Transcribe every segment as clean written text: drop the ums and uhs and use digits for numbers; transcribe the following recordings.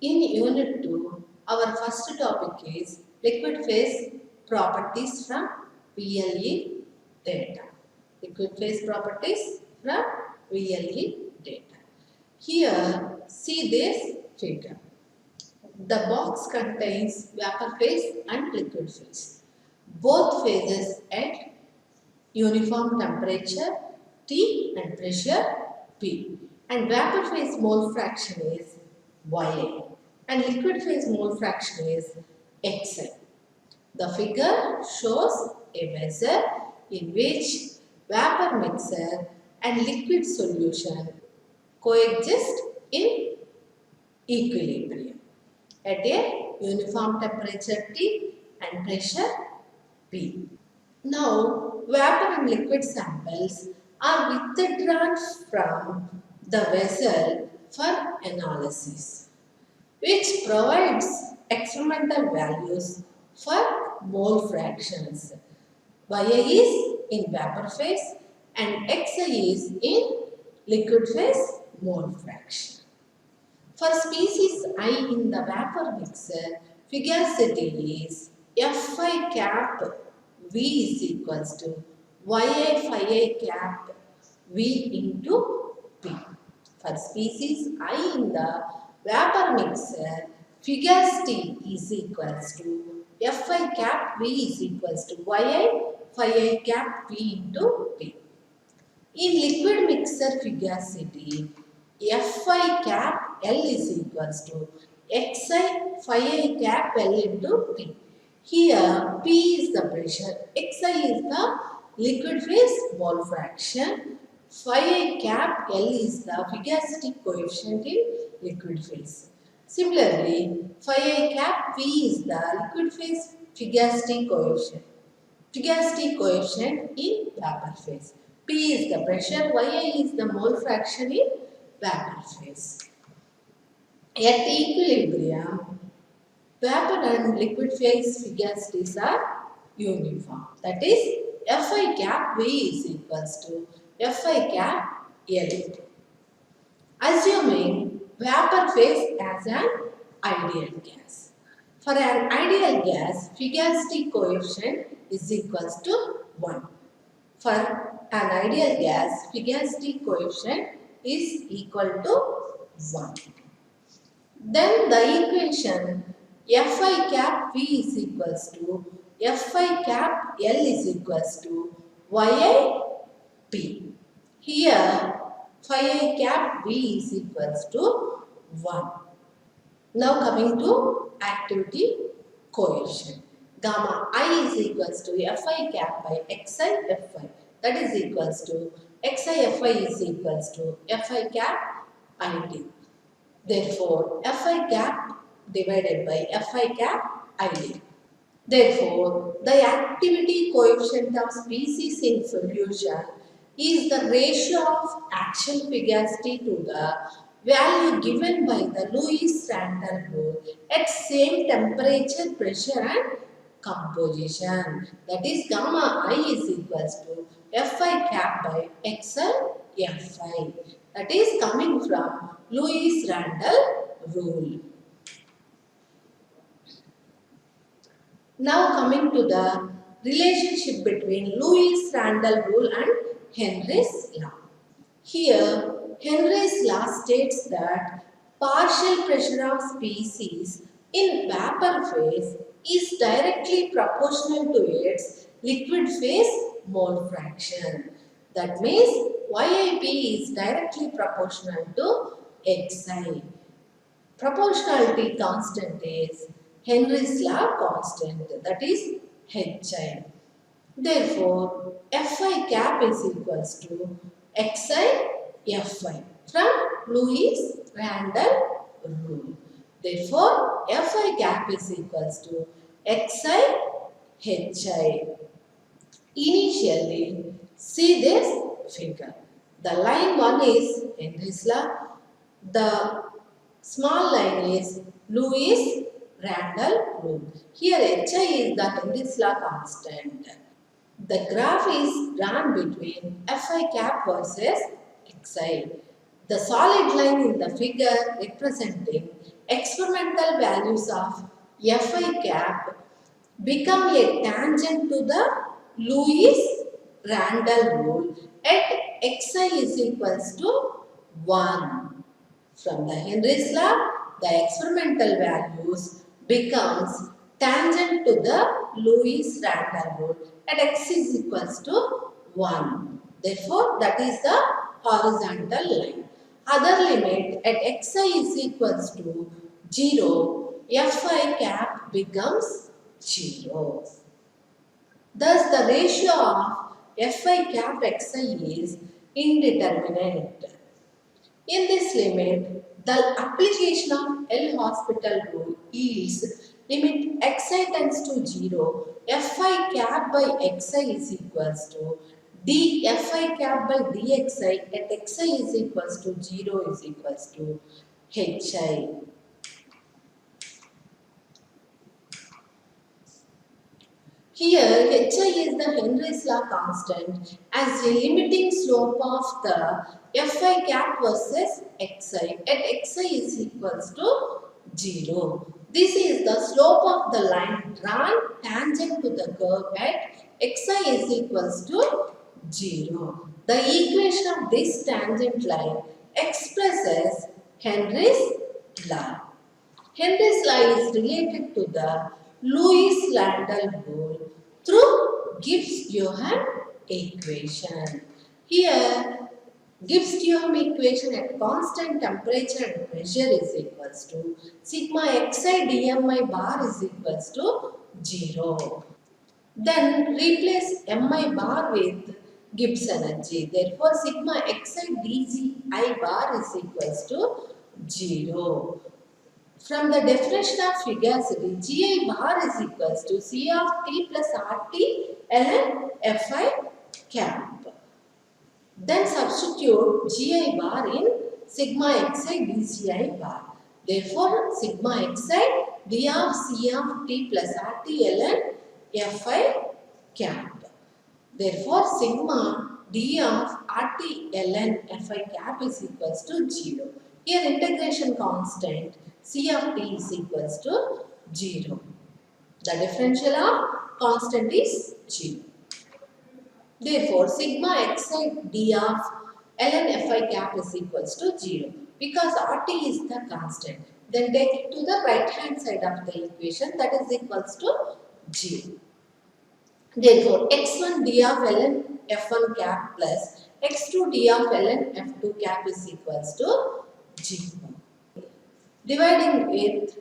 In Unit 2, our first topic is liquid phase properties from VLE data. Liquid phase properties from VLE data. Here, see this figure. The box contains vapor phase and liquid phase. Both phases at uniform temperature T and pressure P. And vapor phase mole fraction is Ya. And liquid phase mole fraction is Xi. The figure shows a vessel in which vapor mixture and liquid solution coexist in equilibrium at a uniform temperature T and pressure P. Now, vapor and liquid samples are withdrawn from the vessel for analysis, which provides experimental values for mole fractions. Ya is in vapor phase and Xi is in liquid phase mole fraction. For species I in the vapor mixture, fugacity is Fi cap V is equals to Ya Phi cap V into P. For species I in the vapor mixture, fugacity is equals to Fi cap V is equals to Ya Phi cap V into P. In liquid mixture fugacity, Fi cap L is equals to Xi Phi cap L into P. Here P is the pressure, Xi is the liquid phase mole fraction, Phi cap L is the fugacity coefficient in liquid phase. Similarly, Phi cap V is the liquid phase fugacity coefficient in vapor phase. P is the pressure, Ya is the mole fraction in vapor phase. At equilibrium, vapor and liquid phase fugacities are uniform. That is, Fi cap V is equals to Fi cap L. Assuming vapor phase as an ideal gas. For an ideal gas, fugacity coefficient is equals to 1. For an ideal gas, fugacity coefficient is equal to 1. Then the equation Fi cap V is equals to Fi cap L is equals to Ya P. Here Phi cap V is equals to 1. Now coming to activity coefficient. Gamma I is equals to Fi cap by Xi Fi. That is equals to Xi Fi is equals to Fi cap IT. Therefore, Fi cap divided by Fi cap IT. Therefore, the activity coefficient of species in solution is the ratio of actual fugacity to the value given by the Lewis-Randall rule at same temperature, pressure and composition. That is, gamma I is equals to Fi cap by Xi Fi. That is coming from Lewis-Randall rule. Now coming to the relationship between Lewis-Randall rule and Henry's law. Here, Henry's law states that partial pressure of species in vapor phase is directly proportional to its liquid phase mole fraction. That means YIP is directly proportional to Xi. Proportionality constant is Henry's law constant, that is Hi. Therefore, Fi cap is equals to Xi Fi from Lewis-Randall rule. Therefore, Fi cap is equals to Xi Hi. Initially, see this figure. The line 1 is Henry's law. The small line is Lewis-Randall rule. Here Hi is the Henry's law constant. The graph is drawn between Fi cap versus Xi. The solid line in the figure representing experimental experimental values of Fi cap become a tangent to the Lewis-Randall rule at xi is equals to 1. From the Henry's law, the experimental values becomes tangent to the Lewis-Randall rule at x is equals to 1. Therefore, that is the horizontal line. Other limit at xi is equals to 0, Fi cap becomes 0. Thus, the ratio of Fi cap xi is indeterminate. In this limit, the application of L'Hospital rule yields limit xi tends to 0, Fi cap by xi is equals to d Fi cap by dxi at xi is equals to 0 is equals to hi. Here, hi is the Henry's law constant as a limiting slope of the Fi cap versus xi at xi is equals to 0. This is the slope of the line drawn tangent to the curve at xi is equals to 0. The equation of this tangent line expresses Henry's law. Henry's law is related to the Lewis-Randall rule through Gibbs-Duhem equation. Here, Gibbs-Duhem equation at constant temperature and pressure is equals to sigma xi dmi bar is equals to 0. Then replace mi bar with Gibbs energy. Therefore, sigma xi dgi bar is equals to 0. From the definition of fugacity, Gi bar is equals to C of T plus RT ln Fi cap. Then substitute Gi bar in sigma xi dci bar. Therefore, sigma xi d of C of T plus RT ln Fi cap. Therefore, sigma d of RT ln Fi cap is equals to 0. Here integration constant C of t is equals to 0. The differential of constant is 0. Therefore, sigma xi d of ln Fi cap is equals to 0. Because Rt is the constant, then take it to the right hand side of the equation, that is equals to 0. Therefore, x1 d of ln F1 cap plus x2 d of ln F2 cap is equals to 0. Dividing with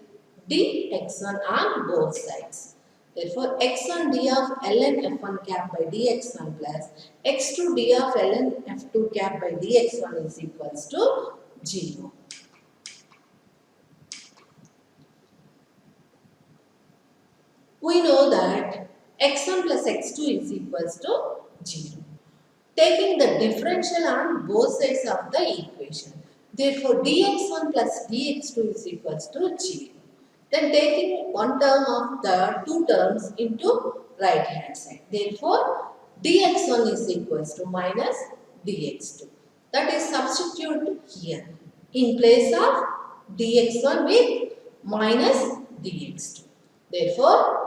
dx1 on both sides. Therefore, x1 d of ln f1 cap by dx1 plus x2 d of ln f2 cap by dx1 is equals to 0. We know that x1 plus x2 is equals to 0. Taking the differential on both sides of the equation. Therefore, dx1 plus dx2 is equals to 0. Then taking one term of the two terms into right hand side. Therefore, dx1 is equals to minus dx2. That is substitute here in place of dx1 with minus dx2. Therefore,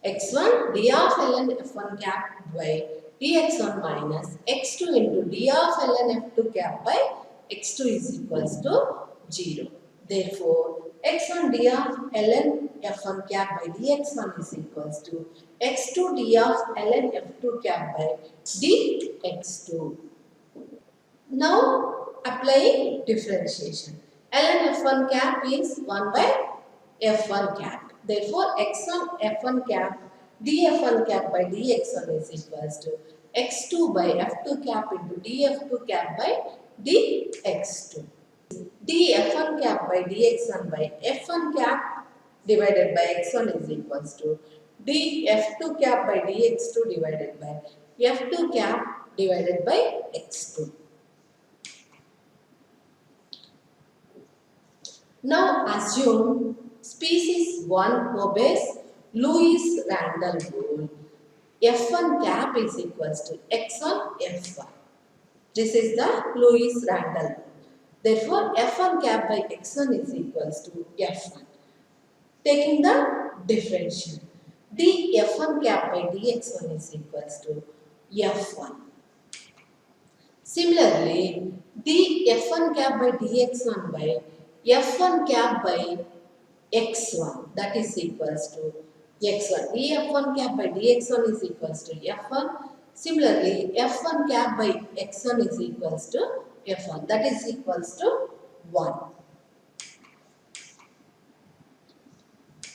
x1 d of ln f1 cap by dx1 minus x2 into d of ln f2 cap by x2 is equals to 0. Therefore, x1 d of ln f1 cap by dx1 is equals to x2 d of ln f2 cap by dx2. Now, applying differentiation. ln f1 cap is 1 by f1 cap. Therefore, x1 f1 cap df1 cap by dx1 is equals to x2 by f2 cap into df2 cap by dx2. df1 cap by dx1 by f1 cap divided by x1 is equals to df2 cap by dx2 divided by f2 cap divided by x2. Now assume species 1 obeys Lewis-Randall rule. F1 cap is equals to x1 f1. This is the Lewis-Randall rule. Therefore, f1 cap by x1 is equals to f1. Taking the differential, df1 cap by dx1 is equals to f1. Similarly, df1 cap by dx1 by f1 cap by x1, that is equals to x1. df1 cap by dx1 is equals to f1. Similarly, f1 cap by x1 is equals to f1, that is equals to 1.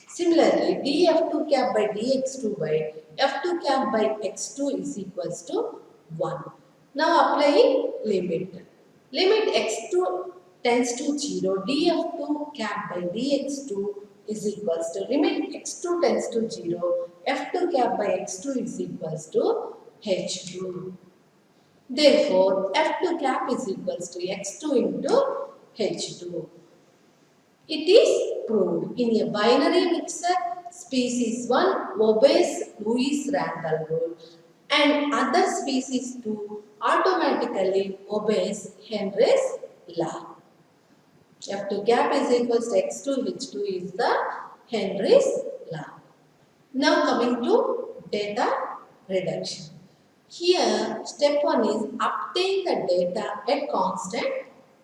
Similarly, df2 cap by dx2 by f2 cap by x2 is equals to 1. Now applying limit. Limit x2 tends to 0, df2 cap by dx2 is equals to limit x2 tends to 0, f2 cap by x2 is equals to h2. Therefore, f2 cap is equals to x2 into h2. It is proved in a binary mixer, species 1 obeys Lewis Randall rule and other species 2 automatically obeys Henry's law. F2 cap is equals to x2 h2 is the Henry's law. Now coming to data reduction. Here step 1 is obtain the data at constant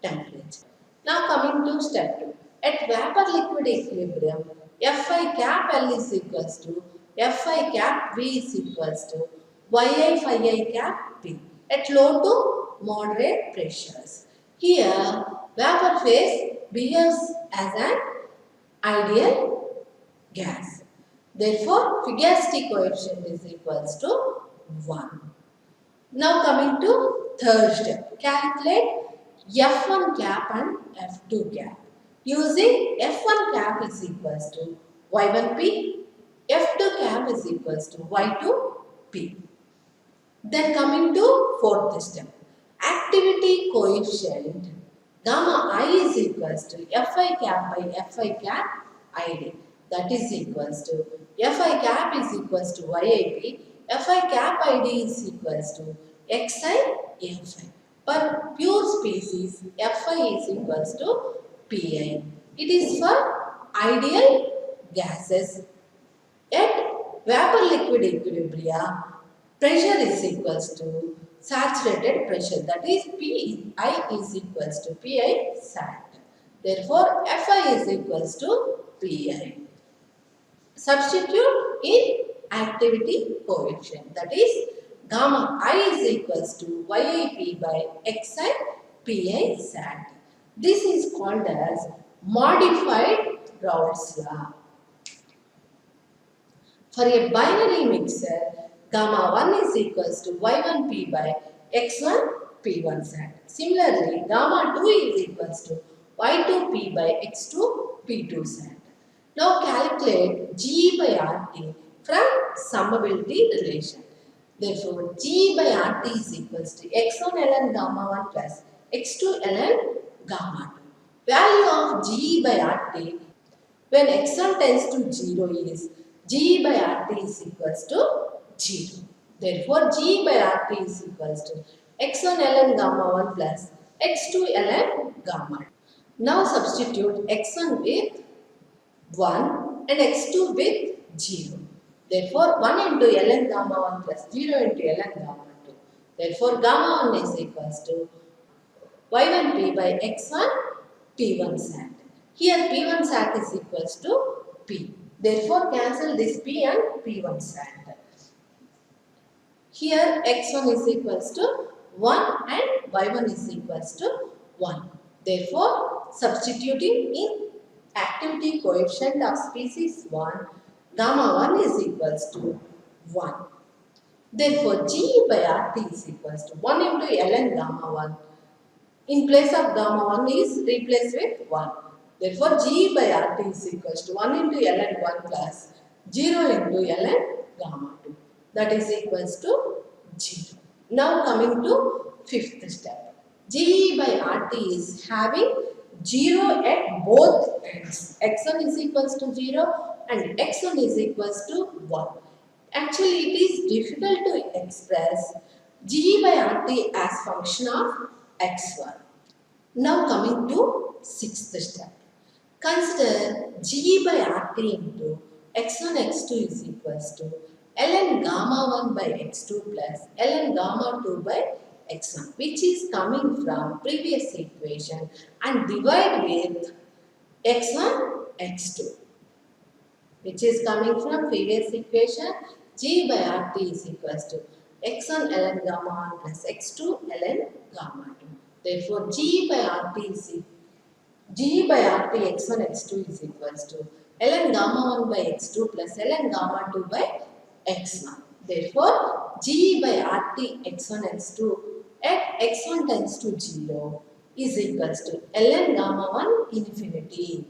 temperature. Now coming to step 2. At vapor liquid equilibrium, Fi cap L is equals to Fi cap V is equals to Yi phi I cap P at low to moderate pressures. Here, vapor phase behaves as an ideal gas. Therefore, Figastic coefficient is equals to 1. Now coming to third step, calculate F1 cap and F2 cap. Using F1 cap is equals to Y1P, F2 cap is equals to Y2P. Then coming to fourth step, activity coefficient gamma I is equals to Fi cap by Fi cap ID. That is equals to Fi cap is equals to YIP, Fi cap ID is equals to Xi Fi. For pure species, Fi is equals to Pi. It is for ideal gases. At vapor liquid equilibria, pressure is equals to saturated pressure, that is Pi is equals to Pi sat. Therefore, Fi is equals to Pi. Substitute in activity coefficient, that is gamma I is equals to YIP by Xi Pi sat. This is called as modified Raoult's law. For a binary mixer, gamma 1 is equals to Y1P by X1 P1 sat. Similarly, gamma 2 is equals to Y2P by X2 P2 sat. Now calculate G by RT from summability relation. Therefore, G by RT is equals to X1 ln gamma 1 plus X2 ln gamma 2. Value of G by RT when X1 tends to 0 is G by RT is equals to 0. Therefore, G by RT is equals to X1 ln gamma 1 plus X2 ln gamma 2. Now substitute X1 with 1 and X2 with 0. Therefore, 1 into ln gamma 1 plus 0 into ln gamma 2. Therefore, gamma 1 is equals to Y1P by X1 P1 sat. Here P1 sat is equals to P. Therefore, cancel this P and P1 sat. Here X1 is equals to 1 and Y1 is equals to 1. Therefore, substituting in activity coefficient of species 1, gamma 1 is equals to 1. Therefore, G by RT is equals to 1 into ln gamma 1. In place of gamma 1 is replaced with 1. Therefore, G by RT is equals to 1 into ln 1 plus 0 into ln gamma 2. That is equals to 0. Now coming to fifth step. G by RT is having 0 at both ends. X1 is equals to 0 and X1 is equals to 1. Actually, it is difficult to express G by RT as function of X1. Now coming to sixth step. Consider G by RT into x1 x2 is equals to ln gamma 1 by x2 plus ln gamma 2 by x1, which is coming from previous equation, and divide with x1 x2, which is coming from previous equation. G by RT is equals to x1 ln gamma 1 plus x2 ln gamma 2. Therefore, G by RT x1 x2 is equals to ln gamma 1 by x2 plus ln gamma 2 by x1. Therefore, G by RT x1 x2 at x1 tends to 0 is equals to ln gamma 1 infinity.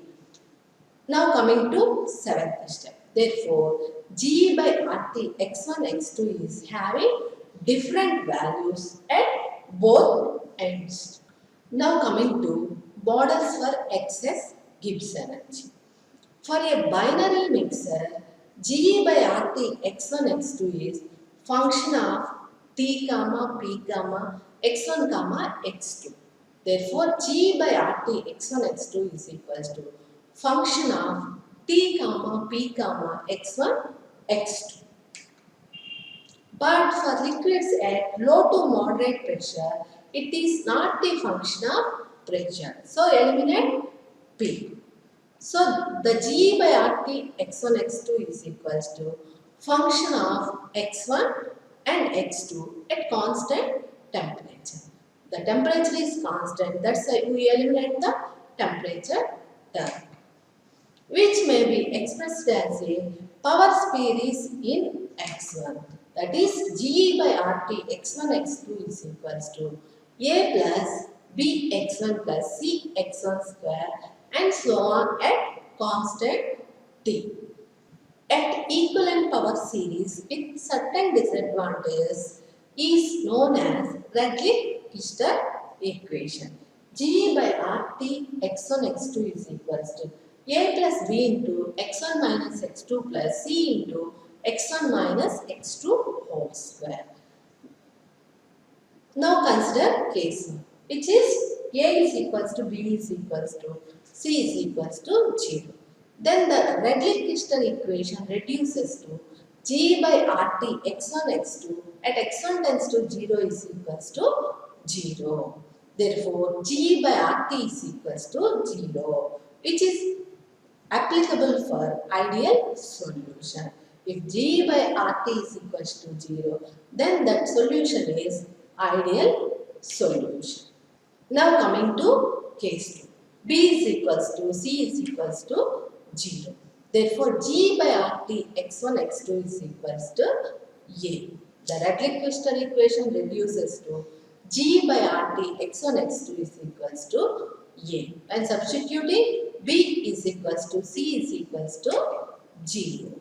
Now coming to 7th step. Therefore, G by RT x1 x2 is having different values at both ends. Now coming to models for excess Gibbs energy. For a binary mixer, G by RT x1 x2 is function of t comma p comma x1 comma x2. Therefore, G by RT x1 x2 is equals to function of t comma p comma x1 x2. But for liquids at low to moderate pressure, it is not the function of pressure. So, eliminate P. So, the G by RT x1 x2 is equals to function of x1 and x2 at constant temperature. The temperature is constant, that's why we eliminate the temperature term, which may be expressed as a power series in x1. That is, G by RT x1 x2 is equals to A plus B x1 plus C x1 square and so on at constant T. At equivalent power series with certain disadvantages is known as Redlich-Kister equation. G by RT x1 x2 is equals to A plus B into x1 minus x2 plus C into x1 minus x2 whole square. Now consider case 1, which is A is equals to B is equals to C is equals to 0. Then the Redlich-Kister equation reduces to G by RT x1 x2 at x1 tends to 0 is equals to 0. Therefore, G by RT is equals to 0, which is applicable for ideal solution. If G by RT is equals to 0, then that solution is ideal solution. Now coming to case 2. B is equals to C is equals to 0. Therefore, G by RT x1 x2 is equals to A. The Redlich-Kister equation reduces to G by RT x1 x2 is equals to A. And substituting, B is equals to C is equals to 0.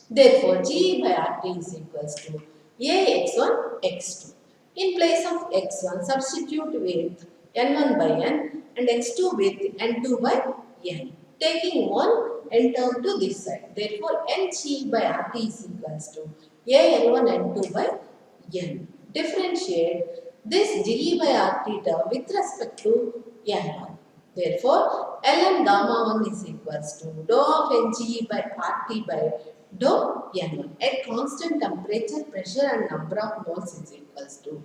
Therefore, G by RT is equals to A x1 x2. In place of x1, substitute with n1 by n and x2 with n2 by n, taking one n term to this side. Therefore, Ng by RT is equals to A n1 n2 by n. Differentiate this G by RT term with respect to n1. Therefore, ln gamma 1 is equals to dou of Ng by RT by dou n1 at constant temperature, pressure and number of moles is equals to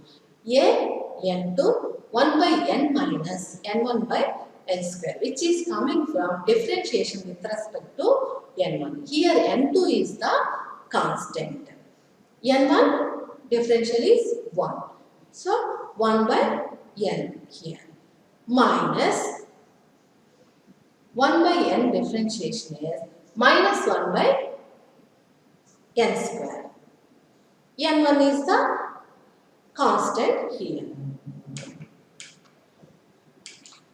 A n2 1 by n minus n1 by n square, which is coming from differentiation with respect to n1. Here n2 is the constant. n1 differential is 1. So 1 by n here minus 1 by n differentiation is minus 1 by n square. n1 is the constant here.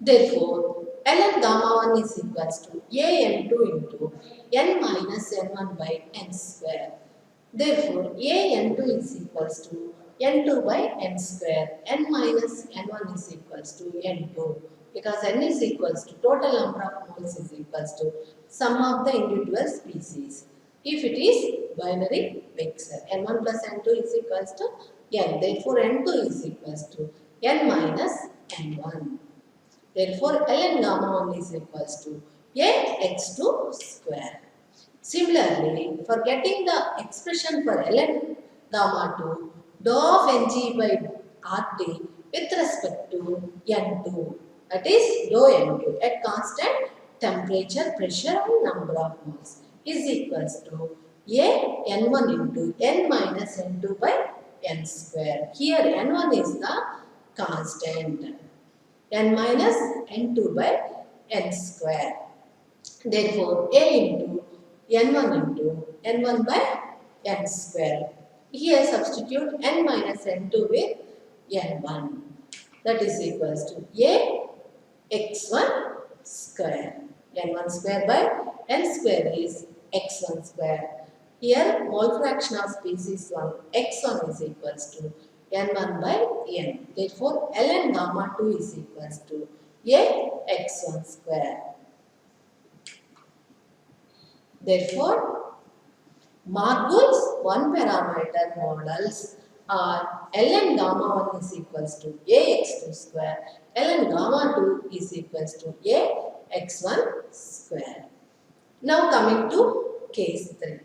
Therefore, ln gamma 1 is equals to A n2 into n minus n1 by n square. Therefore, A n2 is equals to n2 by n square. N minus n1 is equals to n2, because n is equals to total number of moles is equals to sum of the individual species. If it is binary mixer, n1 plus n2 is equals to n. Therefore, n2 is equals to n minus n1. Therefore, ln gamma 1 is equals to Ax2 square. Similarly, for getting the expression for ln gamma 2, dou of Ng by Rt with respect to N2, that is dou N2 at constant temperature, pressure and number of moles is equals to A N1 into N minus N2 by N square. Here N1 is the constant, N minus N2 by N square. Therefore, A into N1 into N1 by N square. Here substitute N minus N2 with N1. That is equals to A x1 square. N1 square by N square is x1 square. Here mole fraction of species 1 x1 is equals to N1 by N. Therefore, ln gamma 2 is equals to A x1 square. Therefore, Margol's one parameter models are ln gamma 1 is equals to Ax2 square, ln gamma 2 is equals to Ax1 square. Now coming to case 3.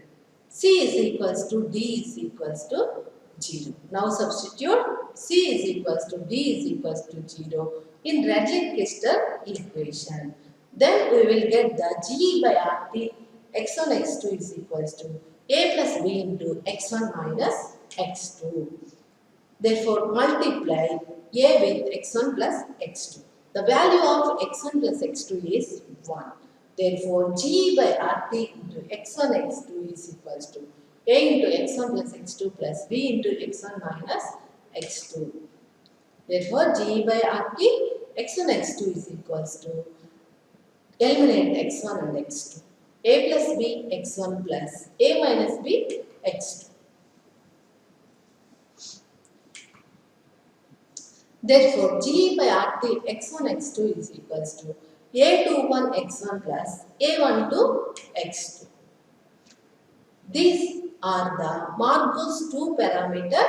C is equals to D is equals to 0. Now substitute C is equals to D is equals to 0 in Radley-Crystal equation. Then we will get the G by RT x1 x2 is equals to A plus B into x1 minus x2. Therefore, multiply A with x1 plus x2. The value of x1 plus x2 is 1. Therefore, G by RT into x1 x2 is equals to A into x1 plus x2 plus B into x1 minus x2. Therefore, G by RT x1 x2 is equals to eliminate x1 and x2. A plus B x1 plus A minus B x2. Therefore, G by RT x1 x2 is equals to A21 x1 plus A12 x2. These are the Margol's two parameter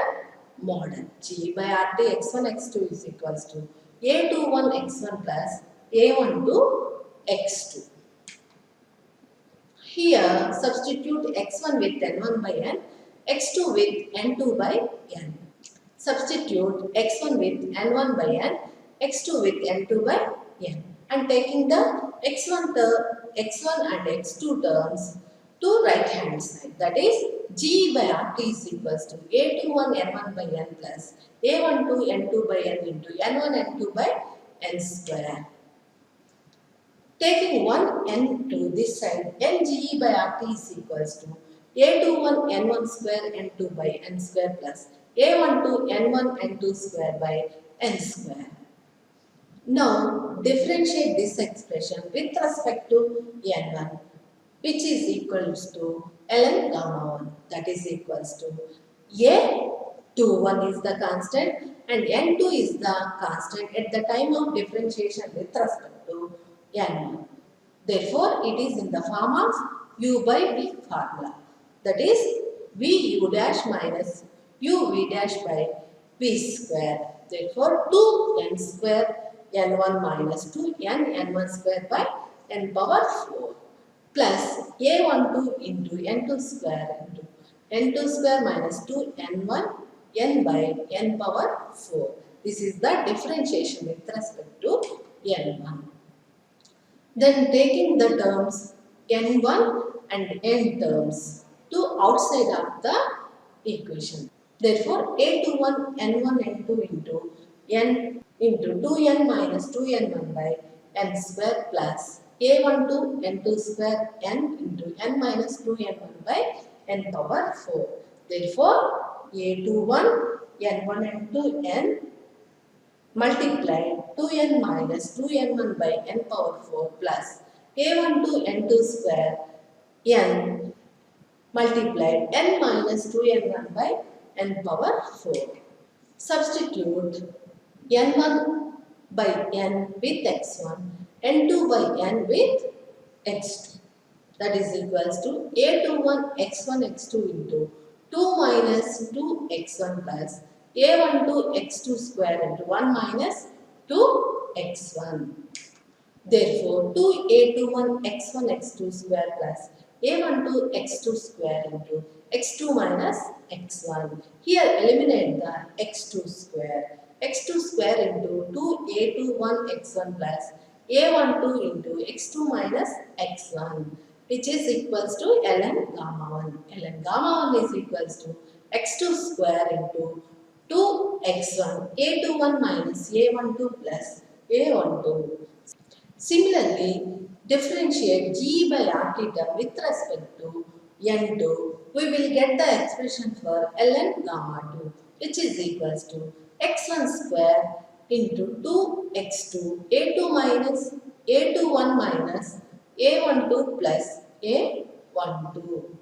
model. G by RT x1 x2 is equals to A21 x1 plus A12 x2. Here, substitute x1 with n1 by n, x2 with n2 by n. Substitute x1 with n1 by n, x2 with n2 by n. And taking the x1 and x2 terms to right hand side. That is, G by RT is equals to A21 n1 by n plus A12 n2 by n into n1 n2 by n square. Taking one n to this side, Ng by RT is equals to A21 n1 square n2 by n square plus A12 n1 n2 square by n square. Now, differentiate this expression with respect to n1, which is equals to ln gamma 1, that is equals to A21 is the constant and n2 is the constant at the time of differentiation with respect to n1. Therefore, it is in the form of u by v formula. That is, v u dash minus u v dash by v square. Therefore, 2n square n1 minus 2n n1 square by n power 4 plus a12 into n2 square into n2 square minus 2n1 n by n power 4. This is the differentiation with respect to n1. Then taking the terms n1 and n terms to outside of the equation. Therefore, A21 n1 n2 into n into 2n minus 2n1 by n square plus A12 n2 square n into n minus 2n1 by n power 4. Therefore, A21 n1 n2 n multiply 2n minus 2n1 by n power 4 plus A12 n2 square n multiplied n minus 2n1 by n power 4. Substitute n1 by n with x1, n2 by n with x2. That is equals to A21 x1 x2 into 2 minus 2 x1 plus A12 x2 square into 1 minus 2 x1. Therefore, 2a21 x1 x2 square plus a12 x2 square into x2 minus x1. Here eliminate the x2 square. x2 square into 2a21 x1 plus a12 into x2 minus x1, which is equals to ln gamma 1. ln gamma 1 is equals to x2 square into 2x1 a21 minus a12 plus a12. Similarly, differentiate g by r theta with respect to n2, we will get the expression for ln gamma 2, which is equals to x1 square into 2x2 a2 minus a21 minus a12 plus a12.